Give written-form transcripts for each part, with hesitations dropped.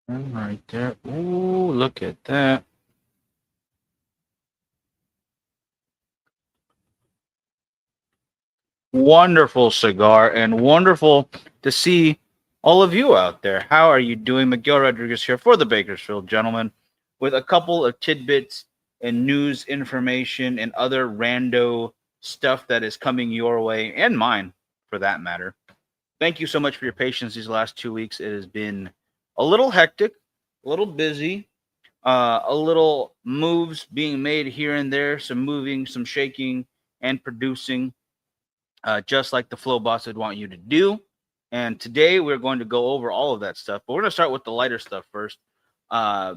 Right there. Ooh, look at that. Wonderful cigar and wonderful to see all of you out there. How are you doing? Miguel Rodriguez here for the Bakersfield Gentleman with a couple of tidbits and news information and other rando stuff that is coming your way and mine for that matter. Thank you so much for your patience these last 2 weeks. It has been a little hectic, a little busy, a little moves being made here and there, some moving, some shaking, and producing, just like the Flow Boss would want you to do. And today we're going to go over all of that stuff, but we're going to start with the lighter stuff first. Uh,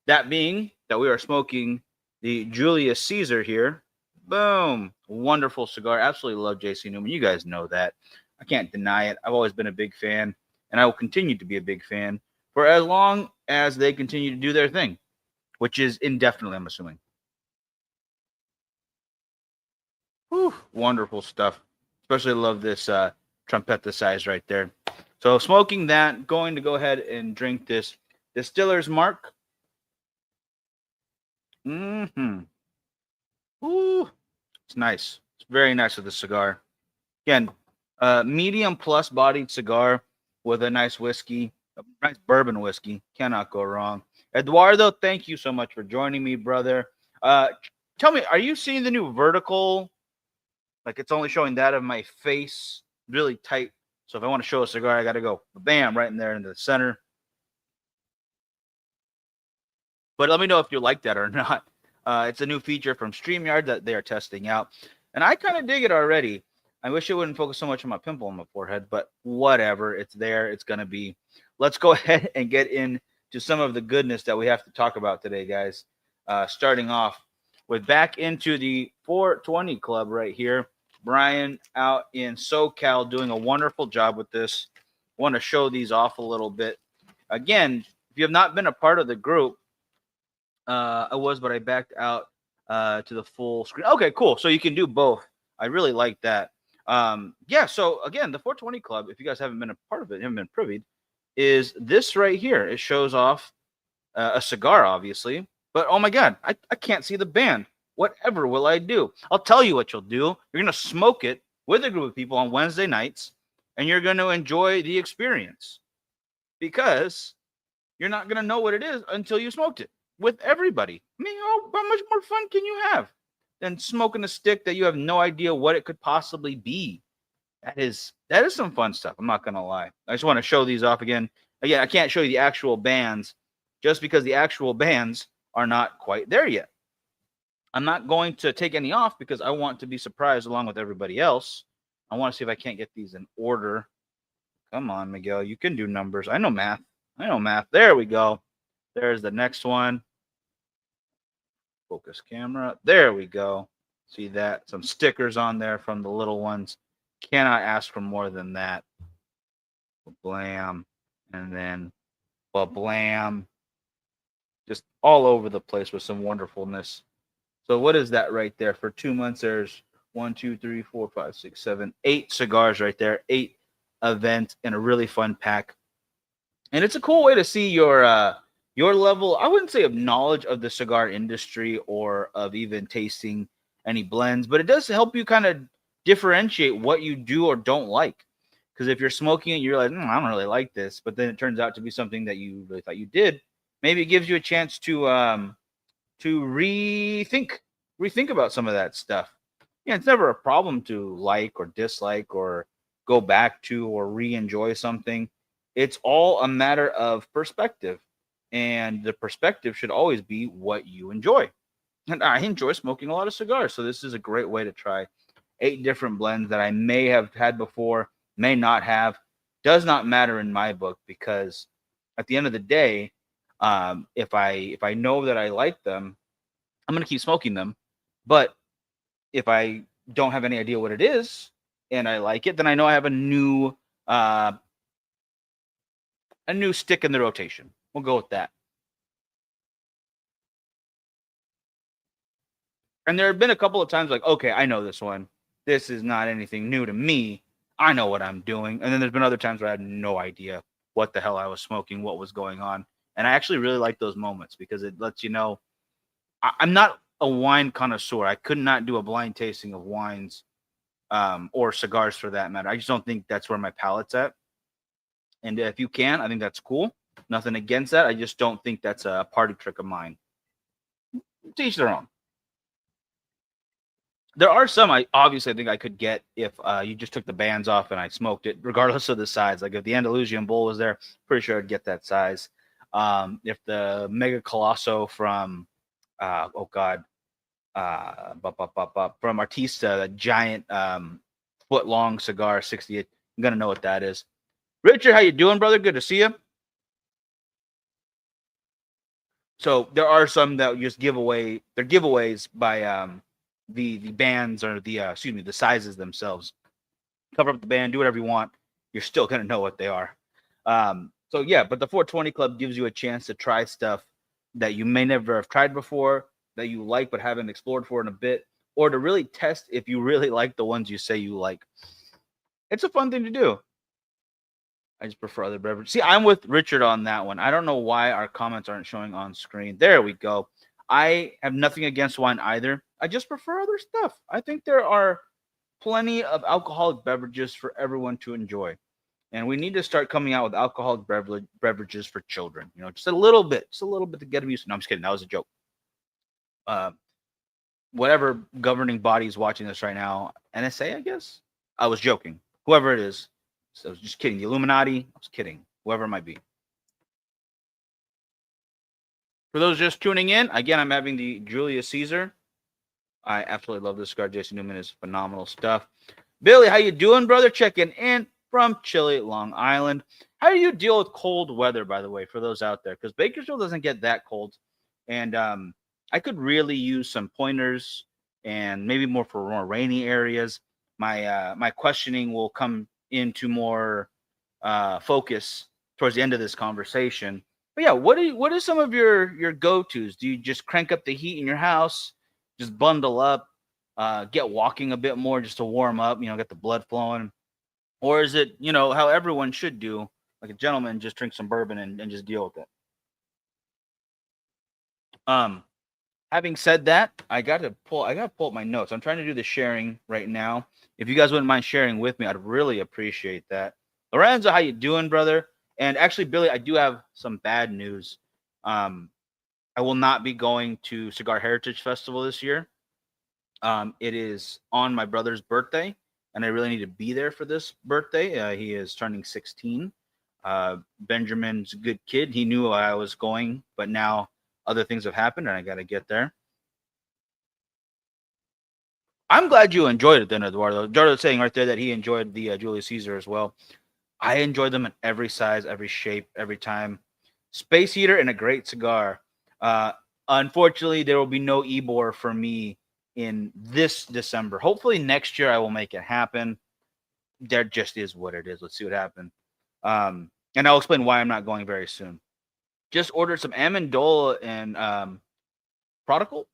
that being that we are smoking the Julius Caesar here. Boom. Wonderful cigar. Absolutely love JC Newman. You guys know that. I can't deny it. I've always been a big fan, and I will continue to be a big fan for as long as they continue to do their thing, which is indefinitely, I'm assuming. Whew, wonderful stuff. Especially love this trumpetta size right there. So smoking that, going to go ahead and drink this Distiller's Mark. Mm-hmm. Ooh, it's nice. It's very nice with the cigar. Again, medium plus bodied cigar with a nice whiskey, a nice bourbon whiskey. Cannot go wrong. Eduardo, thank you so much for joining me, brother. Uh, Tell me, are you seeing the new vertical? Like it's only showing that of my face really tight. So if I want to show a cigar, I got to go bam right in there in the center. But let me know if you like that or not. It's a new feature from StreamYard that they are testing out. And I kind of dig it already. I wish it wouldn't focus so much on my pimple on my forehead, but whatever. It's there. It's going to be. Let's go ahead and get into some of the goodness that we have to talk about today, guys. Starting off with back into the 420 Club right here. Brian out in SoCal doing a wonderful job with this. Want to show these off a little bit. Again, if you have not been a part of the group, I was, but I backed out to the full screen. Okay, cool. So you can do both. I really like that. Yeah. So again, the 420 Club, if you guys haven't been a part of it, haven't been privy, is this right here. It shows off a cigar, obviously, but oh my God, I can't see the band. Whatever will I do? I'll tell you what you'll do. You're gonna smoke it with a group of people on Wednesday nights, and you're gonna enjoy the experience because you're not gonna know what it is until you smoked it with everybody. I mean, how much more fun can you have than smoking a stick that you have no idea what it could possibly be? That is some fun stuff. I'm not gonna lie. I just want to show these off again. Again, I can't show you the actual bands just because the actual bands are not quite there yet. I'm not going to take any off because I want to be surprised along with everybody else. I want to see if I can't get these in order. Come on, Miguel. You can do numbers. I know math. I know math. There we go. There's the next one. Focus camera. There we go. See that? Some stickers on there from the little ones. Cannot ask for more than that. Blam. And then blam. Just all over the place with some wonderfulness. So what is that right there? For 2 months, there's 1, 2, 3, 4, 5, 6, 7, 8 cigars right there. 8 events in a really fun pack. And it's a cool way to see your level, I wouldn't say of knowledge of the cigar industry or of even tasting any blends, but it does help you kind of differentiate what you do or don't like. Because if you're smoking it, you're like, I don't really like this, but then it turns out to be something that you really thought you did. Maybe it gives you a chance to rethink about some of that stuff. Yeah, it's never a problem to like or dislike or go back to or re-enjoy something. It's all a matter of perspective, and the perspective should always be what you enjoy. And I enjoy smoking a lot of cigars, so this is a great way to try 8 different blends that I may have had before, may not have. Does not matter in my book because at the end of the day, if I know that I like them, I'm gonna keep smoking them. But if I don't have any idea what it is and I like it, then I know I have uh, a new stick in the rotation. We'll go with that. And there have been a couple of times like, okay, I know this one. This is not anything new to me. I know what I'm doing. And then there's been other times where I had no idea what the hell I was smoking, what was going on. And I actually really like those moments because it lets you know I'm not a wine connoisseur. I could not do a blind tasting of wines or cigars for that matter. I just don't think that's where my palate's at. And if you can, I think that's cool. Nothing against that. I just don't think that's a party trick of mine. To each their own. There are some I obviously I think I could get if you just took the bands off and I smoked it, regardless of the size. Like if the Andalusian Bull was there, pretty sure I'd get that size. If the Mega Colosso from oh god, from Artista, that giant foot long cigar, 68. I'm gonna know what that is. Richard, how you doing, brother? Good to see you. So there are some that just give away. They're giveaways by the bands or the excuse me the sizes themselves. Cover up the band, do whatever you want. You're still gonna know what they are. So yeah, but the 420 Club gives you a chance to try stuff that you may never have tried before, that you like but haven't explored for in a bit, or to really test if you really like the ones you say you like. It's a fun thing to do. I just prefer other beverages. See, I'm with Richard on that one. I don't know why our comments aren't showing on screen. There we go. I have nothing against wine either. I just prefer other stuff. I think there are plenty of alcoholic beverages for everyone to enjoy. And we need to start coming out with alcoholic beverages for children. You know, just a little bit to get them used to. No, I'm just kidding. That was a joke. Uh, whatever governing body is watching this right now, NSA, I guess. I was joking. Whoever it is. So I was just kidding. The Illuminati, I was kidding. Whoever it might be. For those just tuning in, again, I'm having the Julius Caesar. I absolutely love this cigar. Jason Newman is phenomenal stuff. Billy, how you doing, brother? Checking in from Chile, Long Island. How do you deal with cold weather, by the way, for those out there? Because Bakersfield doesn't get that cold. And I could really use some pointers and maybe more for more rainy areas. My questioning will come into more focus towards the end of this conversation. But yeah, what are some of your go-tos? Do you just crank up the heat in your house, just bundle up, get walking a bit more just to warm up, get the blood flowing? Or is it, how everyone should do, like a gentleman, just drink some bourbon and just deal with it? Um, Having said that, I gotta pull up my notes. I'm trying to do the sharing right now. If you guys wouldn't mind sharing with me, I'd really appreciate that. Lorenzo, how you doing, brother? And actually, Billy, I do have some bad news. Um, I will not be going to Cigar Heritage Festival this year. It is on my brother's birthday, and I really need to be there for this birthday. He is turning 16. Benjamin's a good kid. He knew I was going, but now other things have happened, and I got to get there. I'm glad you enjoyed it then, Eduardo. Eduardo's saying right there that he enjoyed the Julius Caesar as well. I enjoy them in every size, every shape, every time. Space heater and a great cigar. Uh, Unfortunately, there will be no Ebor for me in this December. Hopefully, next year I will make it happen. There just is what it is. Let's see what happens. And I'll explain why I'm not going very soon. Just ordered some Amendola and Prodigal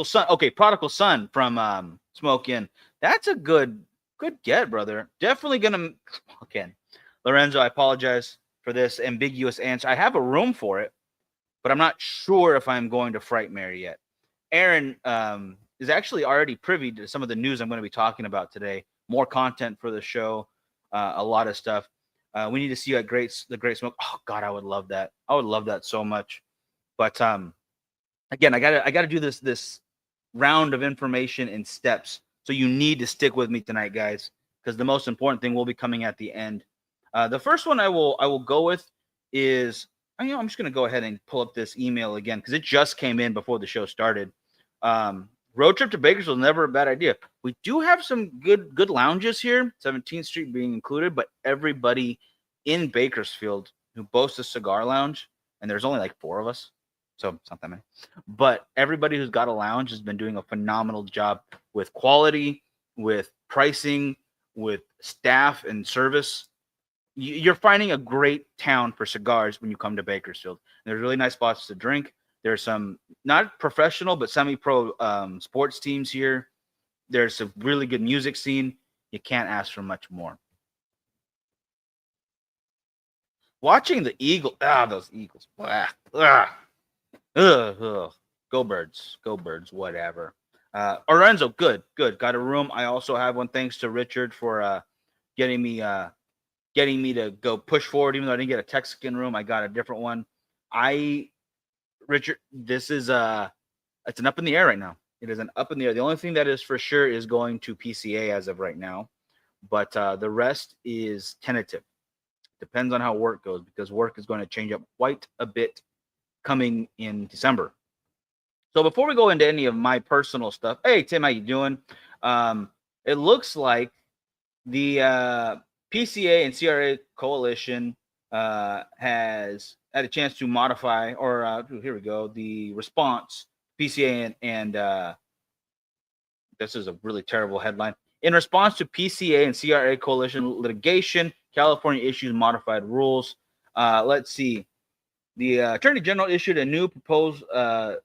Son. Okay, Prodigal Son from Smoke Inn. That's a good get, brother. Definitely gonna again. Lorenzo, I apologize for this ambiguous answer. I have a room for it, but I'm not sure if I'm going to Frightmare yet. Aaron is actually already privy to some of the news I'm going to be talking about today. More content for the show, a lot of stuff. We need to see you at the Great Smoke. Oh God, I would love that. I would love that so much. But again, I gotta do this round of information in steps. So you need to stick with me tonight, guys, because the most important thing will be coming at the end. The first one I will go with is I'm just gonna go ahead and pull up this email again because it just came in before the show started. Road trip to Bakersfield, never a bad idea. We do have some good lounges here, 17th Street being included, but everybody in Bakersfield who boasts a cigar lounge, and there's only like 4 of us, so it's not that many. But everybody who's got a lounge has been doing a phenomenal job with quality, with pricing, with staff and service. You're finding a great town for cigars when you come to Bakersfield. There's really nice spots to drink. There's some not professional but semi-pro sports teams here. There's a really good music scene. You can't ask for much more. Watching the Eagle, those Eagles. Ugh. Go Birds. Go Birds. Whatever. Lorenzo, good. Got a room. I also have one. Thanks to Richard for getting me to go push forward. Even though I didn't get a Texican room, I got a different one. Richard, this is it's an up in the air right now. It is an up in the air. The only thing that is for sure is going to PCA as of right now, but the rest is tentative. Depends on how work goes because work is going to change up quite a bit coming in December. So before we go into any of my personal stuff, hey Tim, how you doing? It looks like the PCA and CRA coalition has had a chance to modify, or here we go, the response PCA and this is a really terrible headline. In response to PCA and CRA coalition litigation, California issues modified rules. Let's see. The Attorney General issued a new proposed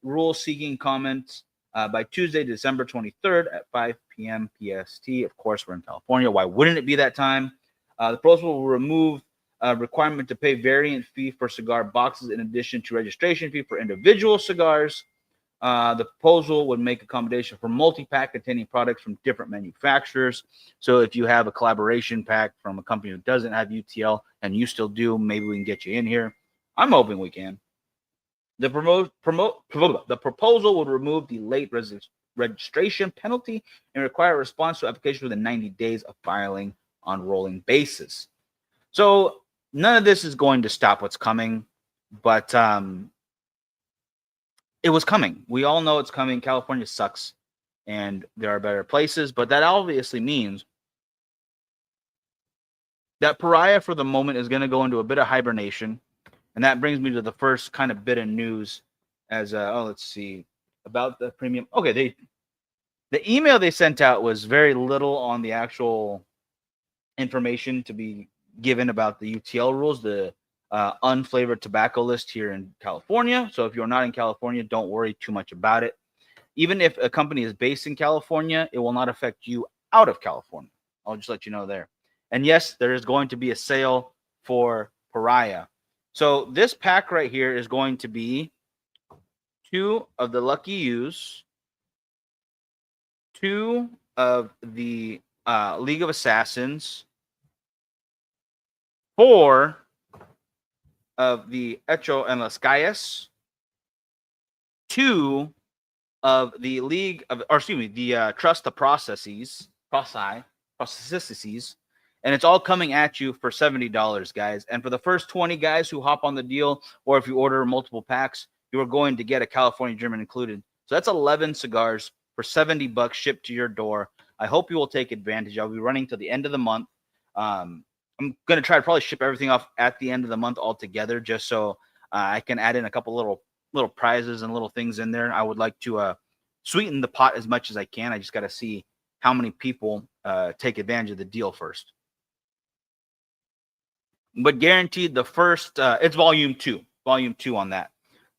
rule seeking comments by Tuesday, December 23rd at 5 p.m. PST. Of course, we're in California. Why wouldn't it be that time? The proposal will remove requirement to pay variant fee for cigar boxes in addition to registration fee for individual cigars. The proposal would make accommodation for multi-pack containing products from different manufacturers. So if you have a collaboration pack from a company who doesn't have UTL and you still do, maybe we can get you in here. I'm hoping we can. The proposal would remove the late registration penalty and require a response to application within 90 days of filing on rolling basis. So none of this is going to stop what's coming, but it was coming. We all know it's coming. California sucks, and there are better places, but that obviously means that Pariah for the moment is going to go into a bit of hibernation. And that brings me to the first kind of bit of news as, let's see, about the premium. Okay, the email they sent out was very little on the actual information to be given about the UTL rules, the unflavored tobacco list here in California. So if you're not in California, don't worry too much about it. Even if a company is based in California, it will not affect you out of California. I'll just let you know there. And yes, there is going to be a sale for Pariah. So this pack right here is going to be 2 of the Lucky U's, 2 of the League of Assassins, 4 of the Hecho en las Calles, 2 of the League of, or excuse me, the Trust the Processes, and it's all coming at you for $70, guys. And for the first 20 guys who hop on the deal, or if you order multiple packs, you are going to get a California German included. So that's 11 cigars for $70 shipped to your door. I hope you will take advantage. I'll be running till the end of the month. I'm going to try to probably ship everything off at the end of the month altogether, just so I can add in a couple little prizes and little things in there. I would like to sweeten the pot as much as I can. I just got to see how many people take advantage of the deal first. But guaranteed the first, it's volume two on that.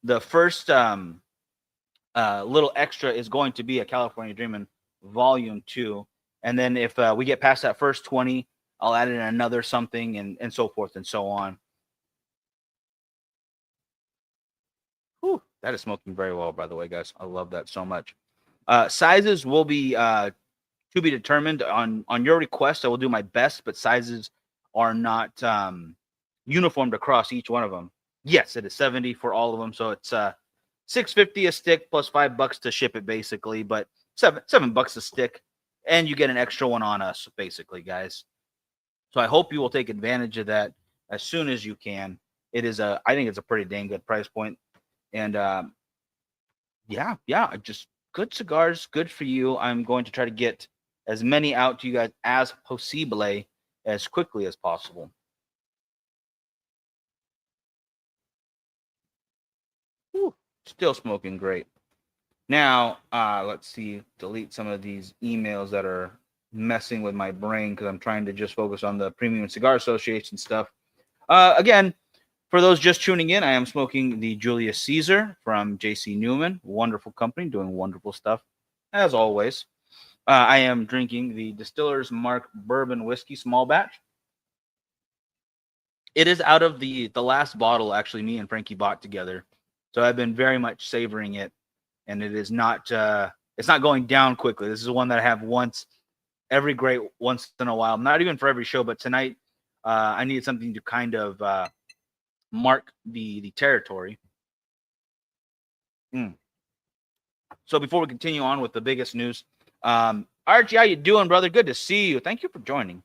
The first little extra is going to be a California Dreamin' volume 2. And then if we get past that first 20, I'll add in another something and so forth and so on. Whew, that is smoking very well, by the way, guys. I love that so much. Sizes will be to be determined on your request. I will do my best, but sizes are not uniformed across each one of them. Yes, it is 70 for all of them, so it's $6.50 a stick plus $5 to ship it, basically. But $7 a stick, and you get an extra one on us, basically, guys. So I hope you will take advantage of that as soon as you can. It is I think it's a pretty dang good price point, and yeah, just good cigars, good for you. I'm going to try to get as many out to you guys as possible, as quickly as possible. Whew, still smoking great. Now, let's see, delete some of these emails that are messing with my brain because I'm trying to just focus on the Premium Cigar Association stuff. Again, for those just tuning in, I am smoking the Julius Caesar from JC Newman. Wonderful company, doing wonderful stuff, as always. I am drinking the Distiller's Mark Bourbon Whiskey Small Batch. It is out of the last bottle actually me and Frankie bought together. So I've been very much savoring it, and it is not it's not going down quickly. This is one that I have once in a while. Not even for every show, but tonight I needed something to kind of mark the territory. Mm. So before we continue on with the biggest news, Archie, how you doing, brother? Good to see you. Thank you for joining.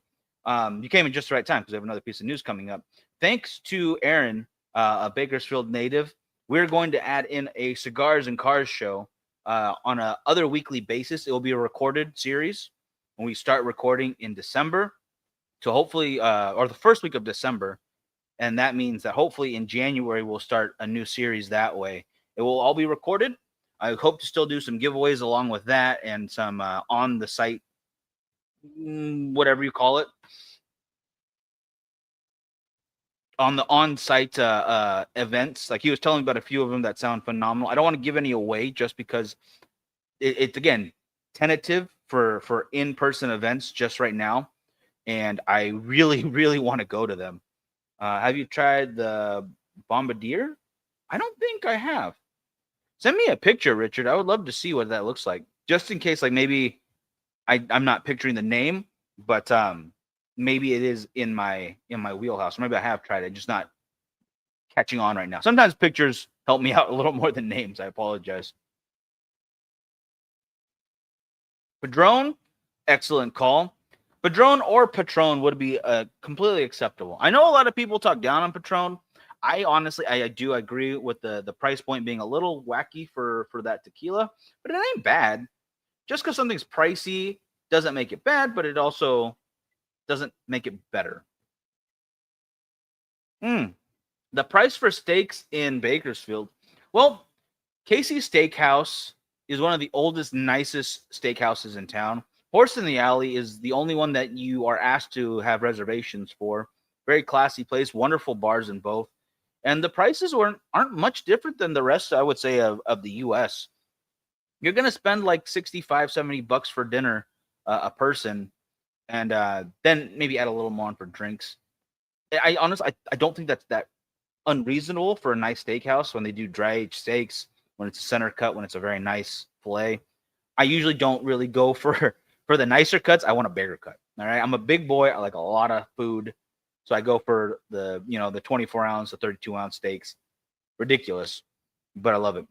You came in just the right time because I have another piece of news coming up. Thanks to Aaron, a Bakersfield native, we're going to add in a Cigars and Cars show on a other weekly basis. It will be a recorded series, and we start recording in December. So hopefully, or the first week of December, and that means that hopefully in January we'll start a new series that way. It will all be recorded. I hope to still do some giveaways along with that and some on the site, whatever you call it, on the on-site events. Like he was telling me about a few of them that sound phenomenal. I don't want to give any away just because it's again tentative for in-person events just right now, and I really really want to go to them. Have you tried the Bombardier? I don't think I have. Send me a picture, Richard. I would love to see what that looks like. Just in case, like maybe I'm not picturing the name, but maybe it is in my wheelhouse. Maybe I have tried it, just not catching on right now. Sometimes pictures help me out a little more than names. I apologize. Padron, excellent call. Padron or Patron would be completely acceptable. I know a lot of people talk down on Patron. I honestly, I do agree with the price point being a little wacky for that tequila, but it ain't bad. Just because something's pricey doesn't make it bad, but it also doesn't make it better. The price for steaks in Bakersfield. Well, Casey's Steakhouse is one of the oldest, nicest steakhouses in town. Horse in the Alley is the only one that you are asked to have reservations for. Very classy place, wonderful bars in both. And the prices aren't much different than the rest, I would say, of the US. You're going to spend like 65, 70 bucks for dinner a person, and then maybe add a little more on for drinks. I honestly, I don't think that's that unreasonable for a nice steakhouse when they do dry aged steaks, when it's a center cut, when it's a very nice fillet. I usually don't really go for the nicer cuts. I want a bigger cut. All right. I'm a big boy. I like a lot of food. So I go for the 24 ounce, the 32-ounce steaks. Ridiculous, but I love it.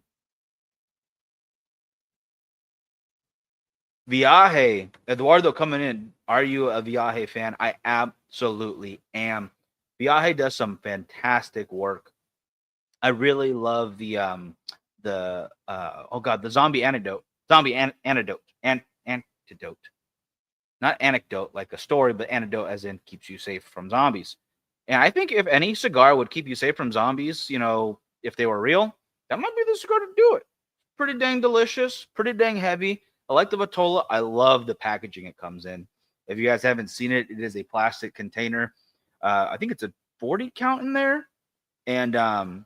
Viaje, Eduardo coming in. Are you a Viaje fan? I absolutely am. Viaje does some fantastic work. I really love the zombie antidote. Antidote. Antidote. Not anecdote like a story, but antidote as in keeps you safe from zombies. And I think if any cigar would keep you safe from zombies, if they were real, that might be the cigar to do it. Pretty dang delicious, pretty dang heavy. I like the Vitola. I love the packaging it comes in. If you guys haven't seen it, it is a plastic container. I think it's a 40 count in there. And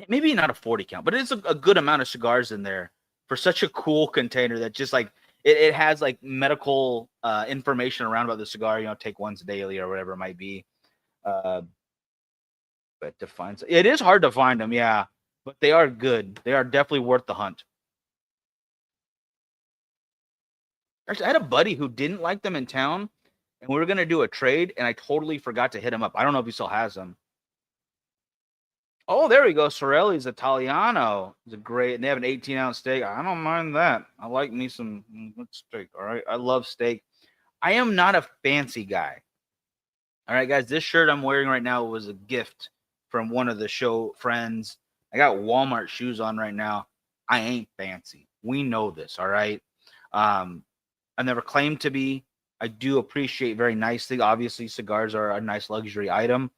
maybe not a 40 count, but it's a good amount of cigars in there for such a cool container that just like it has like medical information around about the cigar, take ones daily or whatever it might be. But to find it is hard to find them, yeah, but they are good. They are definitely worth the hunt. Actually, I had a buddy who didn't like them in town, and we were gonna do a trade, and I totally forgot to hit him up. I don't know if he still has them. Oh, there we go. Sorelli's Italiano. It's a great, and they have an 18-ounce steak. I don't mind that. I like me some steak. All right. I love steak. I am not a fancy guy. All right, guys. This shirt I'm wearing right now was a gift from one of the show friends. I got Walmart shoes on right now. I ain't fancy. We know this. All right. I never claimed to be. I do appreciate very nicely. Obviously, cigars are a nice luxury item,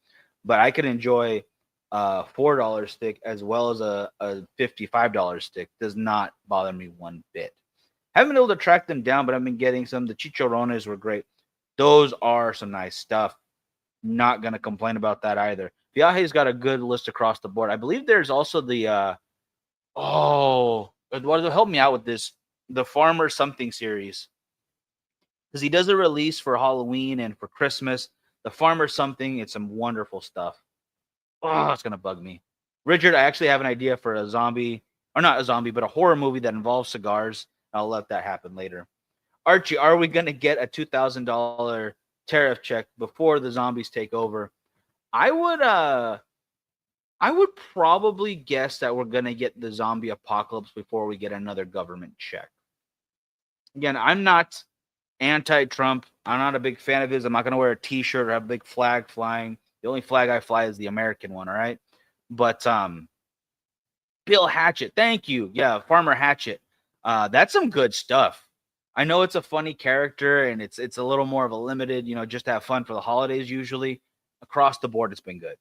but I could enjoy a $4 stick as well as a $55 stick. Does not bother me one bit. Haven't been able to track them down, but I've been getting some. The chicharrones were great. Those are some nice stuff. Not gonna complain about that either. Viaje's got a good list across the board. I believe there's also the Eduardo, help me out with this. The Farmer Something series. Because he does a release for Halloween and for Christmas. The Farmer something. It's some wonderful stuff. Oh, it's gonna bug me. Richard, I actually have an idea for a zombie, or not a zombie, but a horror movie that involves cigars. I'll let that happen later. Archie, are we gonna get a $2,000 tariff check before the zombies take over? I would I would probably guess that we're gonna get the zombie apocalypse before we get another government check. Again, I'm not anti-Trump. I'm not a big fan of his. I'm not gonna wear a T-shirt or have a big flag flying. The only flag I fly is the American one. All right, but Bill Hatchet, thank you. Yeah, Farmer Hatchet. That's some good stuff. I know it's a funny character and it's a little more of a limited, just to have fun for the holidays usually. Across the board, it's been good.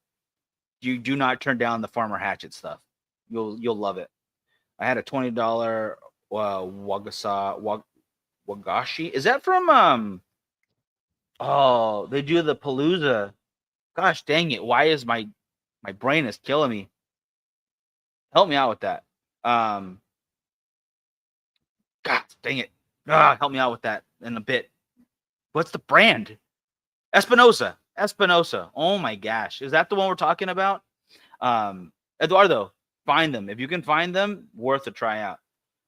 You do not turn down the Farmer Hatchet stuff. You'll love it. I had a $20 Wagashi. Is that from oh, they do the Palooza. Gosh dang it. Why is my brain is killing me? Help me out with that. God dang it. Help me out with that in a bit. What's the brand? Espinosa. Oh my gosh. Is that the one we're talking about? Eduardo, find them. If you can find them, worth a try out.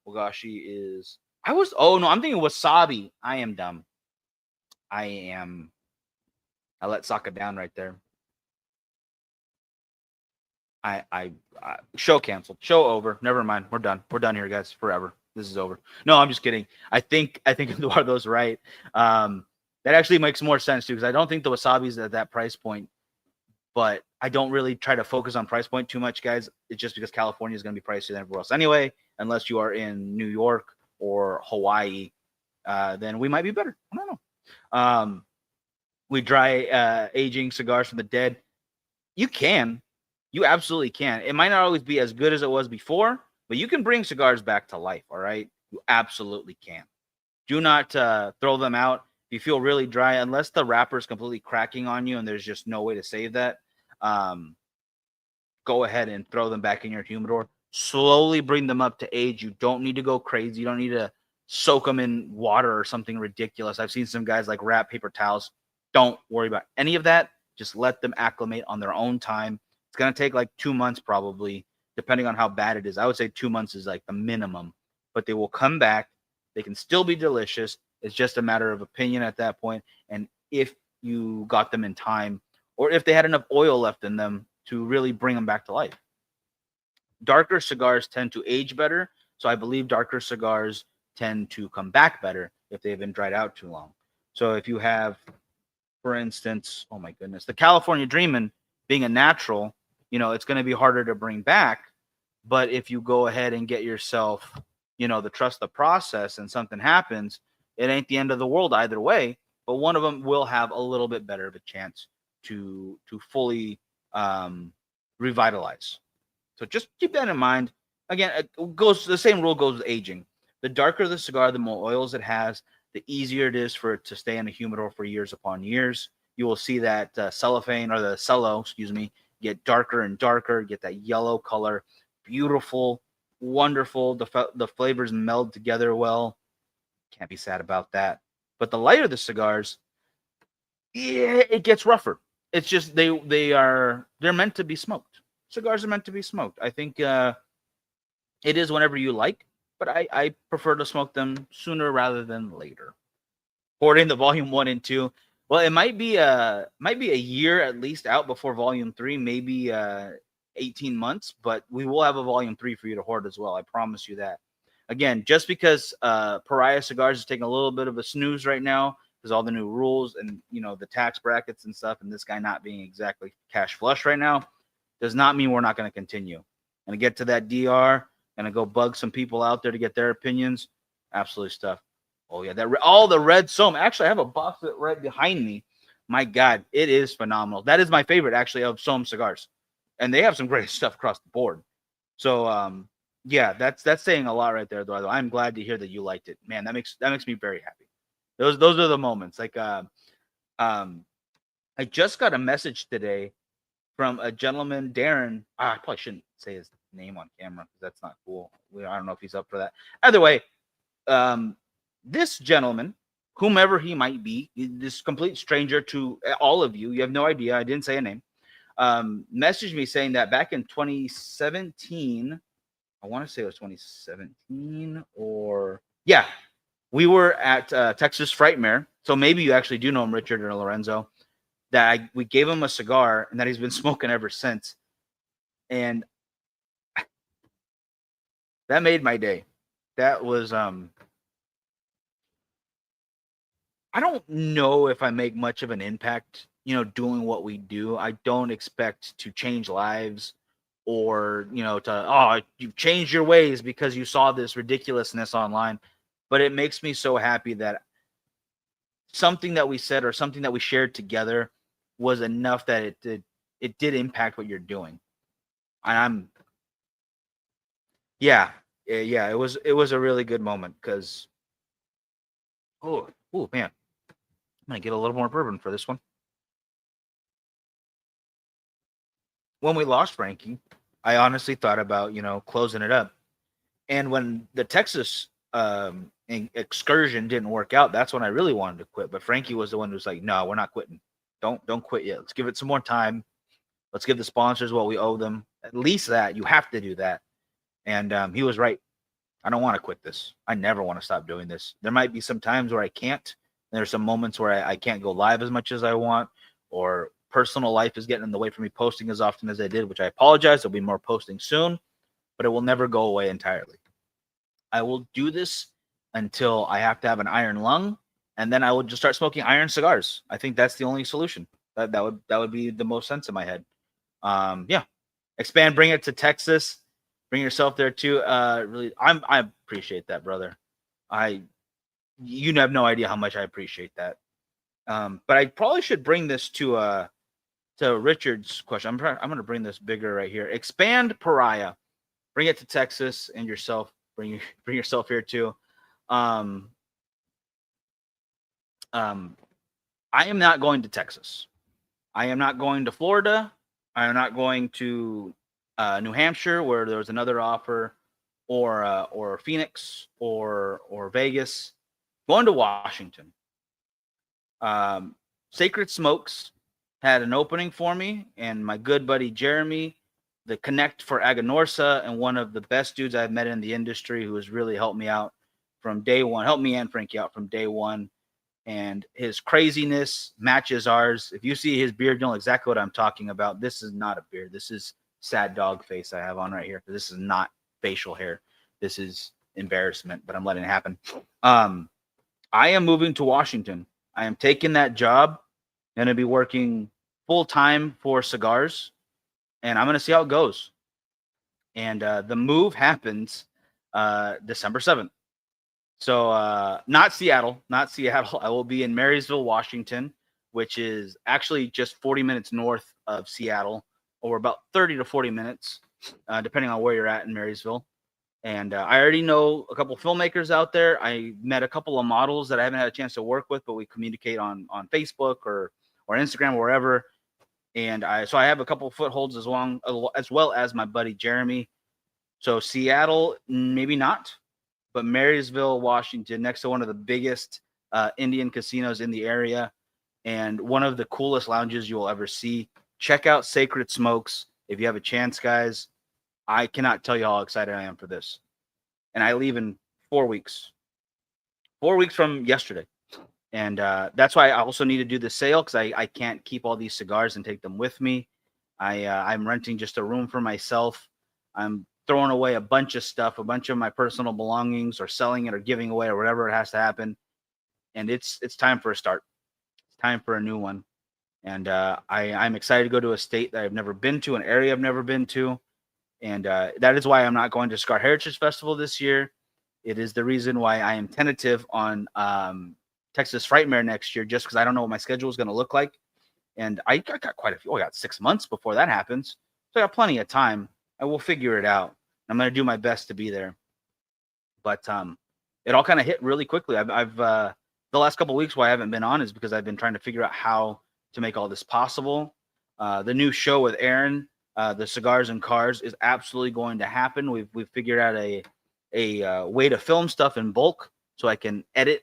Wagashi is oh no, I'm thinking wasabi. I am dumb. I let Sokka down right there. I show canceled. Show over. Never mind. We're done. We're done here, guys. Forever. This is over. No, I'm just kidding. I think Eduardo's right. That actually makes more sense too, because I don't think the wasabi's at that price point. But I don't really try to focus on price point too much, guys. It's just because California is going to be pricier than everywhere else anyway. Unless you are in New York or Hawaii, then we might be better. I don't know. We dry aging cigars from the dead. You can. You absolutely can. It might not always be as good as it was before, but you can bring cigars back to life, all right? You absolutely can. Do not throw them out. If you feel really dry, unless the wrapper is completely cracking on you and there's just no way to save that, go ahead and throw them back in your humidor. Slowly bring them up to age. You don't need to go crazy. You don't need to soak them in water or something ridiculous. I've seen some guys like wrap paper towels. Don't worry about any of that. Just let them acclimate on their own time. It's going to take like 2 months probably, depending on how bad it is. I would say 2 months is like the minimum, but they will come back. They can still be delicious. It's just a matter of opinion at that point. And if you got them in time, or if they had enough oil left in them to really bring them back to life. Darker cigars tend to age better. So I believe darker cigars tend to come back better if they've been dried out too long. So if you have, for instance, oh my goodness, the California Dreamin' being a natural, it's going to be harder to bring back. But if you go ahead and get yourself, the trust the process and something happens, it ain't the end of the world either way. But one of them will have a little bit better of a chance to fully revitalize. So just keep that in mind. Again, the same rule goes with aging. The darker the cigar, the more oils it has, the easier it is for it to stay in a humidor for years upon years. You will see that cellophane or the cello, get darker and darker, get that yellow color. Beautiful, wonderful. The flavors meld together well. Can't be sad about that. But the lighter the cigars, yeah, it gets rougher. It's just they're meant to be smoked. Cigars are meant to be smoked. I think it is whenever you like, but I prefer to smoke them sooner rather than later. Hoarding the volume 1 and 2. Well, it might be a year at least out before volume 3, maybe 18 months, but we will have a volume 3 for you to hoard as well. I promise you that. Again, just because Pariah Cigars is taking a little bit of a snooze right now because all the new rules and the tax brackets and stuff, and this guy not being exactly cash flush right now, does not mean we're not going to continue. And to get to that DR, gonna go bug some people out there to get their opinions. Absolute stuff. Oh yeah, all the red Somme. Actually, I have a box of it right behind me. My God, it is phenomenal. That is my favorite actually of Somme cigars, and they have some great stuff across the board. So yeah, that's saying a lot right there, Eduardo. I'm glad to hear that you liked it. Man, that makes me very happy. Those are the moments. Like I just got a message today from a gentleman, Darren. I probably shouldn't say his name on camera because that's not cool. I don't know if he's up for that. Either way, this gentleman whomever he might be, this complete stranger to all of you. You have no idea. I didn't say a name. Messaged me saying that back in 2017, I want to say it was 2017 or yeah, we were at Texas Frightmare. So maybe you actually do know him, Richard or Lorenzo. That we gave him a cigar and that he's been smoking ever since. And that made my day. That was I don't know if I make much of an impact, doing what we do. I don't expect to change lives or, you've changed your ways because you saw this ridiculousness online. But it makes me so happy that something that we said or something that we shared together was enough that it did impact what you're doing. And yeah, it was a really good moment because oh man, I'm gonna get a little more bourbon for this one. When we lost Frankie, I honestly thought about closing it up. And when the Texas excursion didn't work out, that's when I really wanted to quit. But Frankie was the one who was like, "No, we're not quitting. Don't quit yet. Let's give it some more time. Let's give the sponsors what we owe them. At least that you have to do that." And he was right. I don't want to quit this. I never want to stop doing this. There might be some times where I can't. There's some moments where I can't go live as much as I want, or personal life is getting in the way for me posting as often as I did, which I apologize. There'll be more posting soon, but it will never go away entirely. I will do this until I have to have an iron lung, and then I will just start smoking iron cigars. I think that's the only solution. That would be the most sense in my head. Yeah, expand, bring it to Texas, bring yourself there too. Really, I appreciate that, brother. You have no idea how much I appreciate that. But I probably should bring this to Richard's question. I'm going to bring this bigger right here. Expand Pariah, bring it to Texas, and yourself. Bring yourself here too. I am not going to Texas. I am not going to Florida. I am not going to New Hampshire, where there was another offer, or Phoenix, or Vegas. Going to Washington. Sacred Smokes had an opening for me, and my good buddy Jeremy, the Connect for Aganorsa, and one of the best dudes I've met in the industry, who has really helped me out from day one, helped me and Frankie out from day one. And his craziness matches ours. If you see his beard, you know exactly what I'm talking about. This is not a beard. This is sad dog face I have on right here. This is not facial hair. This is embarrassment, but I'm letting it happen. I am moving to Washington. I am taking that job. I'm going to be working full time for cigars, and I'm going to see how it goes. And the move happens December 7th. So not Seattle. I will be in Marysville, Washington, which is actually just 40 minutes north of Seattle, or about 30 to 40 minutes, depending on where you're at in Marysville. And I already know a couple filmmakers out there. I met a couple of models that I haven't had a chance to work with, but we communicate on Facebook or Instagram or wherever. And I have a couple of footholds as well as my buddy Jeremy. So Seattle, maybe not, but Marysville, Washington, next to one of the biggest Indian casinos in the area and one of the coolest lounges you will ever see. Check out Sacred Smokes if you have a chance, guys. I cannot tell you how excited I am for this. And I leave in 4 weeks. 4 weeks from yesterday. And that's why I also need to do the sale, because I can't keep all these cigars and take them with me. I'm renting just a room for myself. I'm throwing away a bunch of stuff, a bunch of my personal belongings, or selling it or giving away or whatever it has to happen. And it's time for a start. It's time for a new one. And I'm excited to go to a state that I've never been to, an area I've never been to. And that is why I'm not going to Cigar Heritage Festival this year. It is the reason why I am tentative on Texas Frightmare next year, just because I don't know what my schedule is going to look like. And I got quite a few. I got 6 months before that happens. So I got plenty of time. I will figure it out. I'm going to do my best to be there. But it all kind of hit really quickly. I've the last couple of weeks why I haven't been on is because I've been trying to figure out how to make all this possible. The new show with Aaron, the Cigars and Cars, is absolutely going to happen. We've figured out a way to film stuff in bulk so I can edit,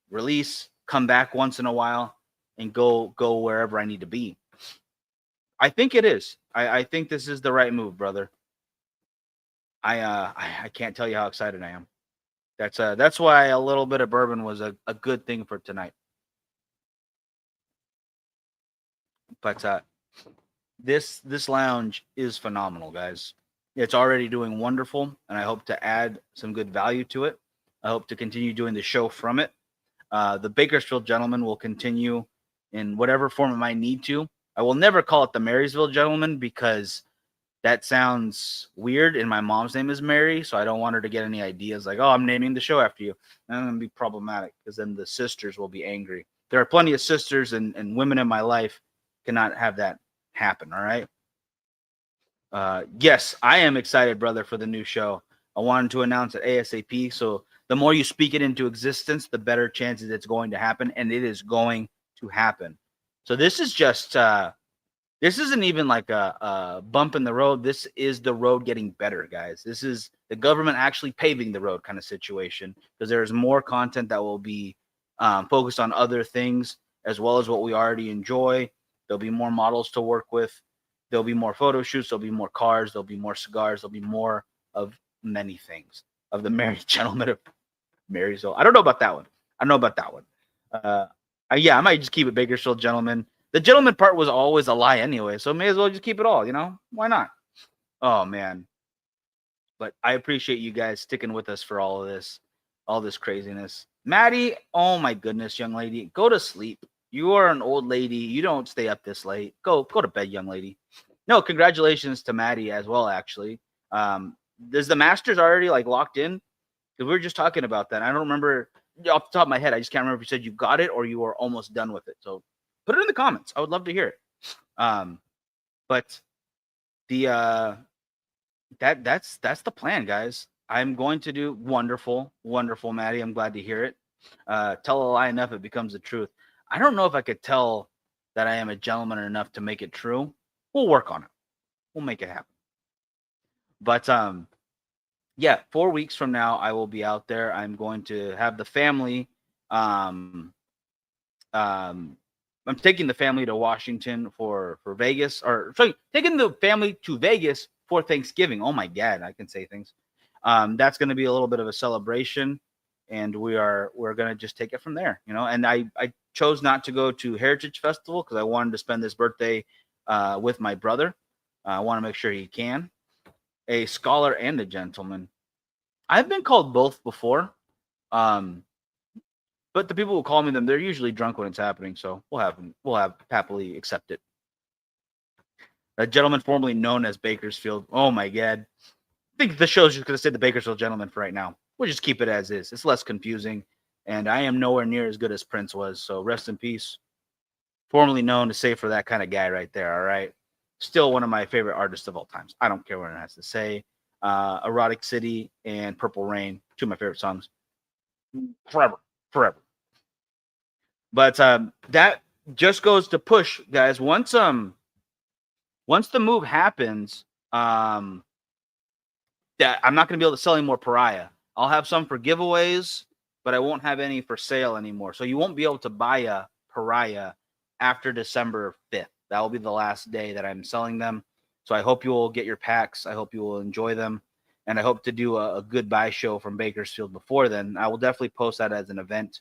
release, come back once in a while and go wherever I need to be. I think it is. I think this is the right move, brother. I can't tell you how excited I am. That's why a little bit of bourbon was a good thing for tonight. But this lounge is phenomenal, guys. It's already doing wonderful, and I hope to add some good value to it. I hope to continue doing the show from it. The Bakersfield Gentleman will continue in whatever form it might need to. I will never call it the Marysville Gentleman because that sounds weird, and my mom's name is Mary, so I don't want her to get any ideas like, oh, I'm naming the show after you. That's going to be problematic because then the sisters will be angry. There are plenty of sisters and women in my life cannot have that happen, all right? Yes, I am excited, brother, for the new show. I wanted to announce it ASAP, so the more you speak it into existence, the better chances it's going to happen, and it is going to happen. So this is just this isn't even like a bump in the road. This is the road getting better, guys. This is the government actually paving the road kind of situation because there is more content that will be focused on other things as well as what we already enjoy. There'll be more models to work with. There'll be more photo shoots. There'll be more cars. There'll be more cigars. There'll be more of many things of the Merry Gentleman of Marysville. I don't know about that one. I don't know about that one. Yeah, I might just keep it Bakersfield Gentleman. The gentleman part was always a lie anyway, so may as well just keep it all, you know? Why not? Oh, man. But I appreciate you guys sticking with us for all this craziness. Maddie, oh my goodness, young lady, go to sleep. You are an old lady. You don't stay up this late. Go to bed, young lady. No, congratulations to Maddie as well, actually. Is the Masters already like locked in? Because we were just talking about that. I don't remember off the top of my head. I just can't remember if you said you got it or you were almost done with it. So put it in the comments. I would love to hear it. But the that's the plan, guys. I'm going to do wonderful, Maddie. I'm glad to hear it. Tell a lie enough, it becomes the truth. I don't know if I could tell that I am a gentleman enough to make it true. We'll work on it. We'll make it happen. But yeah, 4 weeks from now, I will be out there. I'm going to have the family. I'm taking the family to Washington for Vegas, or sorry, taking the family to Vegas for Thanksgiving. Oh my God, I can say things. That's going to be a little bit of a celebration, and we're going to just take it from there, you know. And I chose not to go to Heritage Festival because I wanted to spend this birthday with my brother. I want to make sure he can. A scholar and a gentleman. I've been called both before. But the people who call me them, they're usually drunk when it's happening, so we'll have happily accept it. A gentleman formerly known as Bakersfield. Oh my God. I think the show's just gonna say the Bakersfield Gentleman for right now. We'll just keep it as is. It's less confusing. And I am nowhere near as good as Prince was, so rest in peace. Formerly known to say for that kind of guy right there, all right? Still one of my favorite artists of all times. I don't care what it has to say. Erotic City and Purple Rain, two of my favorite songs. Forever. But that just goes to push, guys. Once the move happens, that I'm not going to be able to sell any more Pariah. I'll have some for giveaways, but I won't have any for sale anymore. So you won't be able to buy a Pariah after December 5th. That will be the last day that I'm selling them. So I hope you will get your packs. I hope you will enjoy them. And I hope to do a goodbye show from Bakersfield before then. I will definitely post that as an event.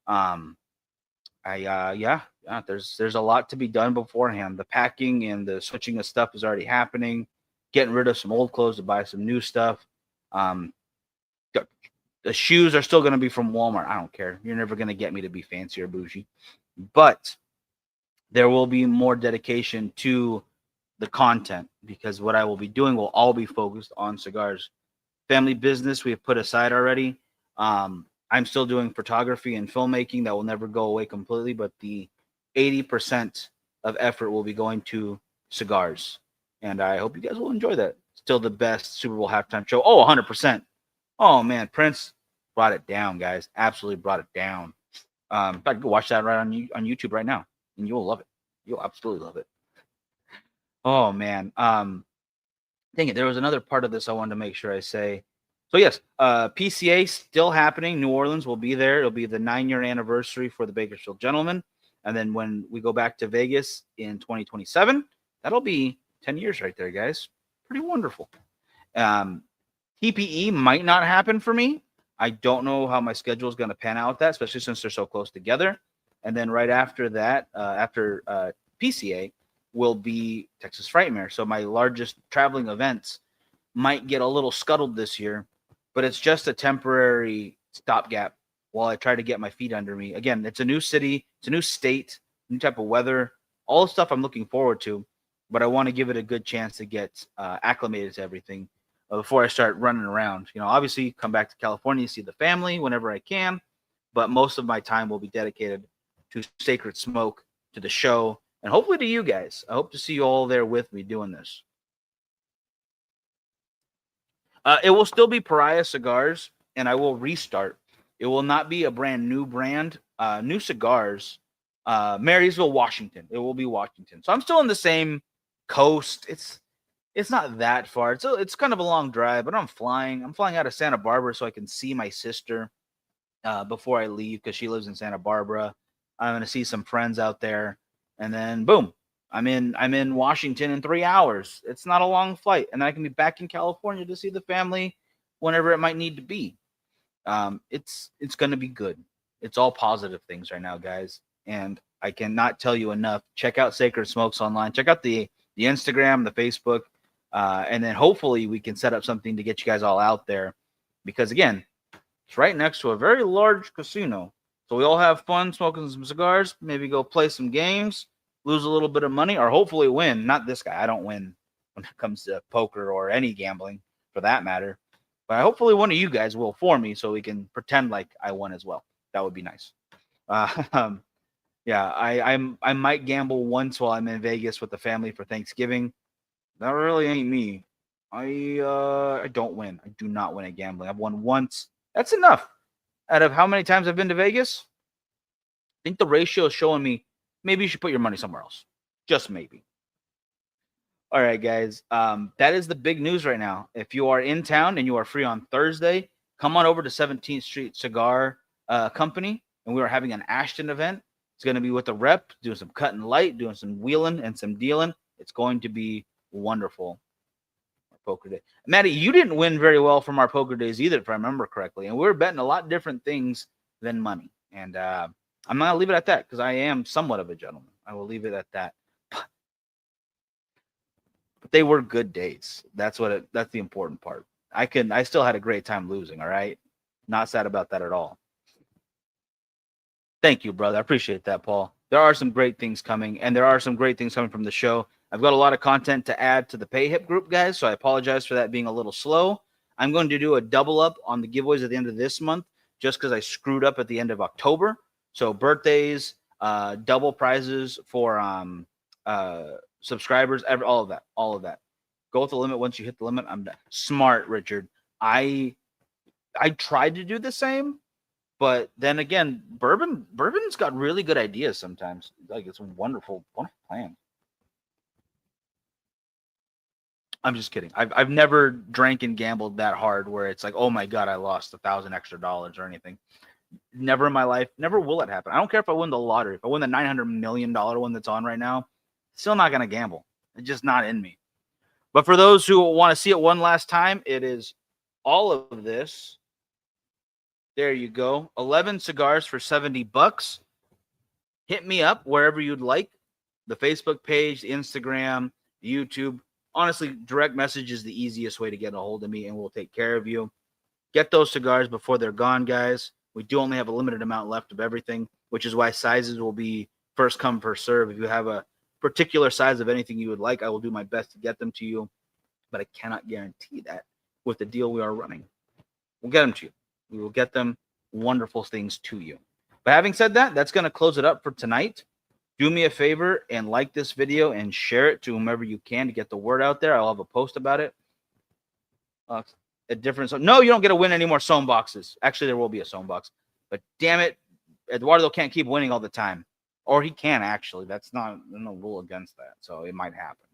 Yeah, there's a lot to be done beforehand. The packing and the switching of stuff is already happening. Getting rid of some old clothes to buy some new stuff. The shoes are still going to be from Walmart. I don't care. You're never going to get me to be fancy or bougie. But there will be more dedication to the content because what I will be doing will all be focused on cigars. Family business we have put aside already. I'm still doing photography and filmmaking that will never go away completely, but the 80% of effort will be going to cigars. And I hope you guys will enjoy that. Still the best Super Bowl halftime show. Oh, 100%. Oh, man. Prince brought it down, guys. Absolutely brought it down. In fact, go watch that right on YouTube right now, and you'll love it. You'll absolutely love it. Oh, man. Dang it. There was another part of this I wanted to make sure I say. So yes, PCA still happening. New Orleans will be there. It'll be the 9-year anniversary for the Bakersfield Gentlemen, and then when we go back to Vegas in 2027, that'll be 10 years right there, guys. Pretty wonderful. TPE might not happen for me. I don't know how my schedule is going to pan out with that, especially since they're so close together. And then right after that, after PCA, will be Texas Frightmare. So my largest traveling events might get a little scuttled this year, but it's just a temporary stopgap while I try to get my feet under me. Again, it's a new city, it's a new state, new type of weather, all the stuff I'm looking forward to, but I want to give it a good chance to get acclimated to everything before I start running around. You know, obviously come back to California, see the family whenever I can, but most of my time will be dedicated to Sacred Smoke, to the show, and hopefully to you guys. I hope to see you all there with me doing this. It will still be Pariah Cigars, and I will restart. It will not be a brand new brand. New cigars. Marysville, Washington. It will be Washington. So I'm still in the same coast. It's not that far. It's kind of a long drive, but I'm flying. I'm flying out of Santa Barbara so I can see my sister before I leave because she lives in Santa Barbara. I'm gonna see some friends out there, and then boom, I'm in Washington in 3 hours. It's not a long flight, and I can be back in California to see the family whenever it might need to be. It's gonna be good. It's all positive things right now, guys, and I cannot tell you enough. Check out Sacred Smokes online. Check out the Instagram, the Facebook, and then hopefully we can set up something to get you guys all out there, because again, it's right next to a very large casino. So we all have fun smoking some cigars, maybe go play some games, lose a little bit of money, or hopefully win. Not this guy. I don't win when it comes to poker or any gambling for that matter. But hopefully one of you guys will for me so we can pretend like I won as well. That would be nice. Yeah, I might gamble once while I'm in Vegas with the family for Thanksgiving. That really ain't me. I don't win. I do not win at gambling. I've won once. That's enough. Out of how many times I've been to Vegas, I think the ratio is showing me maybe you should put your money somewhere else. Just maybe. All right, guys. That is the big news right now. If you are in town and you are free on Thursday, come on over to 17th Street Cigar Company, and we are having an Ashton event. It's going to be with the rep, doing some cut and light, doing some wheeling and some dealing. It's going to be wonderful. Poker day. Maddie, you didn't win very well from our poker days either, if I remember correctly. And we were betting a lot different things than money. And I'm not gonna leave it at that because I am somewhat of a gentleman. I will leave it at that. But they were good days. That's the important part. I still had a great time losing, all right? Not sad about that at all. Thank you, brother. I appreciate that, Paul. There are some great things coming, and there are some great things coming from the show. I've got a lot of content to add to the PayHip group, guys, so I apologize for that being a little slow. I'm going to do a double up on the giveaways at the end of this month just because I screwed up at the end of October. So birthdays, double prizes for subscribers, all of that. Go with the limit. Once you hit the limit, I'm done. Smart, Richard. I tried to do the same, but then again, Bourbon's got really good ideas sometimes. Like it's a wonderful plan. I'm just kidding. I've never drank and gambled that hard where it's like, oh my god, I lost $1,000 extra or anything. Never in my life. Never will it happen. I don't care if I win the lottery. If I win the $900 million one that's on right now, still not gonna gamble. It's just not in me. But for those who want to see it one last time, it is all of this. There you go. 11 cigars for $70. Hit me up wherever you'd like. The Facebook page, the Instagram, the YouTube. Honestly, direct message is the easiest way to get a hold of me, and we'll take care of you. Get those cigars before they're gone, guys. We do only have a limited amount left of everything, which is why sizes will be first come, first serve. If you have a particular size of anything you would like, I will do my best to get them to you, but I cannot guarantee that with the deal we are running. We'll get them to you. We will get them wonderful things to you. But having said that, that's going to close it up for tonight. Do me a favor and like this video and share it to whomever you can to get the word out there. I'll have a post about it. A difference. No, you don't get to win any more sewn boxes. Actually, there will be a sewn box. But damn it, Eduardo can't keep winning all the time. Or he can, actually. That's not no rule against that. So it might happen.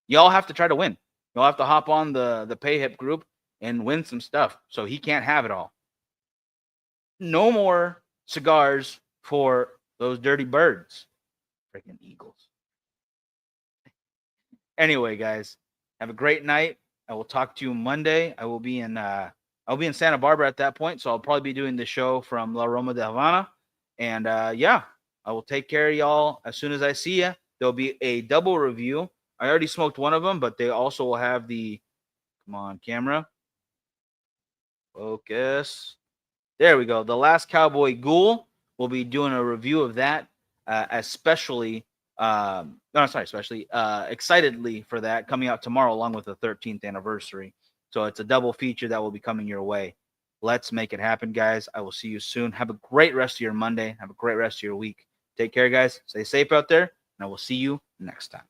Y'all have to try to win. You'll have to hop on the PayHip group and win some stuff. So he can't have it all. No more cigars for those dirty birds. Freaking Eagles. Anyway, guys, have a great night. I will talk to you Monday. I'll be in Santa Barbara at that point, so I'll probably be doing the show from La Roma de Havana. And yeah, I will take care of y'all as soon as I see you. There'll be a double review. I already smoked one of them, but they also will have the, come on, camera. Focus. There we go. The Last Cowboy Ghoul. We'll be doing a review of that, especially excitedly for that, coming out tomorrow along with the 13th anniversary. So it's a double feature that will be coming your way. Let's make it happen, guys. I will see you soon. Have a great rest of your Monday. Have a great rest of your week. Take care, guys. Stay safe out there, and I will see you next time.